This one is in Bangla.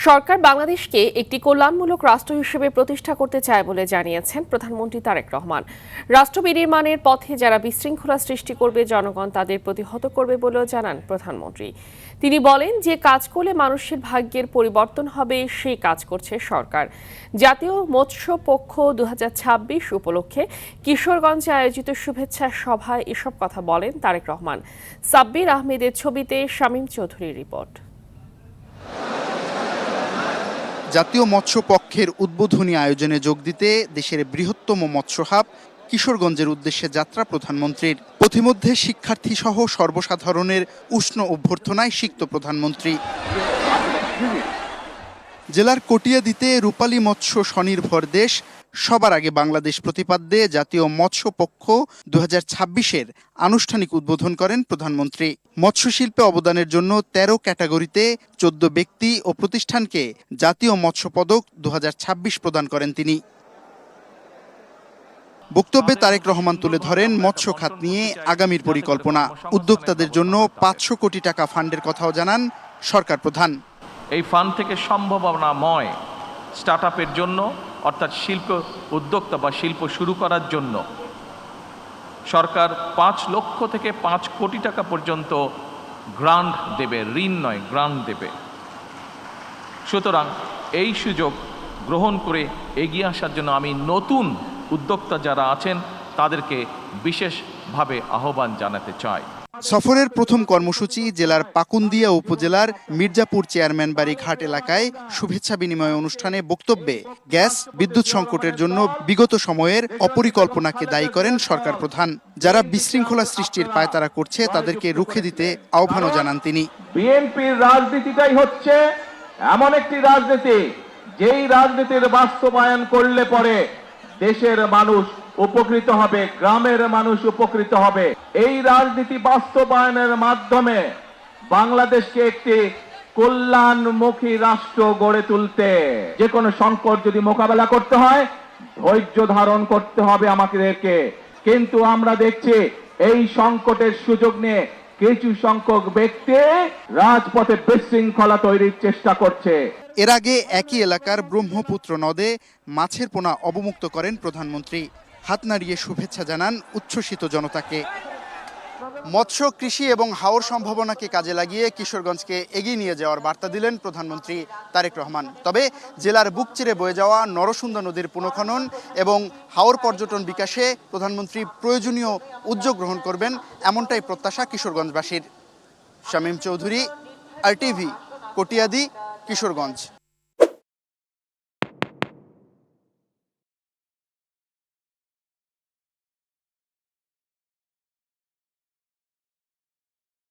সরকার বাংলাদেশকে একটি কল্যাণমূলক রাষ্ট্র হিসেবে প্রতিষ্ঠা করতে চায় বলে জানিয়েছেন প্রধানমন্ত্রী তারেক রহমান। রাষ্ট্র বিনির্মাণের পথে যারা বিশৃঙ্খলা সৃষ্টি করবে জনগণ তাদের প্রতিহত করবে বলেও জানান প্রধানমন্ত্রী। তিনি বলেন, যে কাজ করলে মানুষের ভাগ্যের পরিবর্তন হবে সেই কাজ করছে সরকার। জাতীয় মৎস্য পক্ষ 2026 উপলক্ষে কিশোরগঞ্জে আয়োজিত শুভেচ্ছা সভায় এসব কথা বলেন তারেক রহমান। সাব্বির আহমেদের ছবিতে শামীম চৌধুরীর রিপোর্ট। জাতীয় মৎস্য পক্ষের উদ্বোধনী আয়োজনে যোগ দিতে দেশের বৃহত্তম মৎস্য হাব কিশোরগঞ্জের উদ্দেশ্যে যাত্রা প্রধানমন্ত্রীর। পথিমধ্যে শিক্ষার্থী সহ সর্বসাধারণের উষ্ণ অভ্যর্থনায় সিক্ত প্রধানমন্ত্রী। জেলার কটিয়াদীতে রূপালী মৎস্য স্বনির্ভর দেশ সবার আগে বাংলাদেশ প্রতিপাদ্যে জাতীয় মৎস্য পক্ষ 2026-এর আনুষ্ঠানিক উদ্বোধন করেন প্রধানমন্ত্রী। মৎস্য শিল্পে অবদানের জন্য 13 ক্যাটাগরিতে 14 ব্যক্তি ও প্রতিষ্ঠানকে জাতীয় মৎস্য পদক 2026 প্রদান করেন তিনি। বক্তব্যে তারেক রহমান তুলে ধরেন মৎস্য খাত নিয়ে আগামীর পরিকল্পনা। উদ্যোক্তাদের জন্য 500 কোটি টাকা ফান্ডের কথাও জানান সরকার প্রধান। এই ফান্ড থেকে সম্ভাবনাময় স্টার্টআপের জন্য, অর্থাৎ শিল্প উদ্যোক্তা বা শিল্প শুরু করার জন্য সরকার 5 লক্ষ থেকে 5 কোটি টাকা পর্যন্ত গ্রান্ট দেবে, ঋণ নয় গ্রান্ট দেবে। সুতরাং এই সুযোগ গ্রহণ করে এগিয়ে আসার জন্য আমি নতুন উদ্যোক্তা যারা আছেন তাদেরকে বিশেষভাবে আহ্বান জানাতে চাই। সফরের প্রথম কর্মসূচি জেলার পাকুন্দিয়া উপজেলার মির্জাপুর চেয়ারম্যান বাড়ি ঘাট এলাকায় শুভেচ্ছা বিনিময় অনুষ্ঠানে বক্তব্যে গ্যাস বিদ্যুৎ সংকটের জন্য বিগত সময়ের অপরিকল্পনাকে দায়ী করেন সরকার প্রধান। যারা বিশৃঙ্খলা সৃষ্টির পায়তারা করছে তাদেরকে রুখে দিতে আহ্বানও জানান তিনি। বিএনপির রাজনীতিটাই হচ্ছে এমন একটি রাজনীতি যেই রাজনীতির বাস্তবায়ন করলে পরে দেশের মানুষ উপকৃত হবে, গ্রামের মানুষ উপকৃত হবে। এই রাজনীতি বাস্তবায়নের মাধ্যমে বাংলাদেশকে একটি কল্যাণমুখী রাষ্ট্র গড়ে তুলতে যে কোনো সংকট যদি মোকাবেলা করতে হয় ধৈর্য ধারণ করতে হবে আমাদেরকে। কিন্তু আমরা দেখছি এই সংকটের সুযোগ নিয়ে কিছু সংখ্যক ব্যক্তি রাজপথে বিশৃঙ্খলা তৈরির চেষ্টা করছে। এর আগে একই এলাকার ব্রহ্মপুত্র নদে মাছের পোনা অবমুক্ত করেন প্রধানমন্ত্রী। হাত নাড়িয়ে শুভেচ্ছা জানান উচ্ছ্বসিত জনতাকে। মৎস্য, কৃষি এবং হাওর সম্ভাবনাকে কাজে লাগিয়ে কিশোরগঞ্জকে এগিয়ে নিয়ে যাওয়ার বার্তা দিলেন প্রধানমন্ত্রী তারেক রহমান। তবে জেলার বুক চিরে বয়ে যাওয়া নরসুন্দা নদীর পুনঃখনন এবং হাওর পর্যটন বিকাশে প্রধানমন্ত্রী প্রয়োজনীয় উদ্যোগ গ্রহণ করবেন, এমনটাই প্রত্যাশা কিশোরগঞ্জবাসীর। শামীম চৌধুরী, RTV, কটিয়াদী, কিশোরগঞ্জ।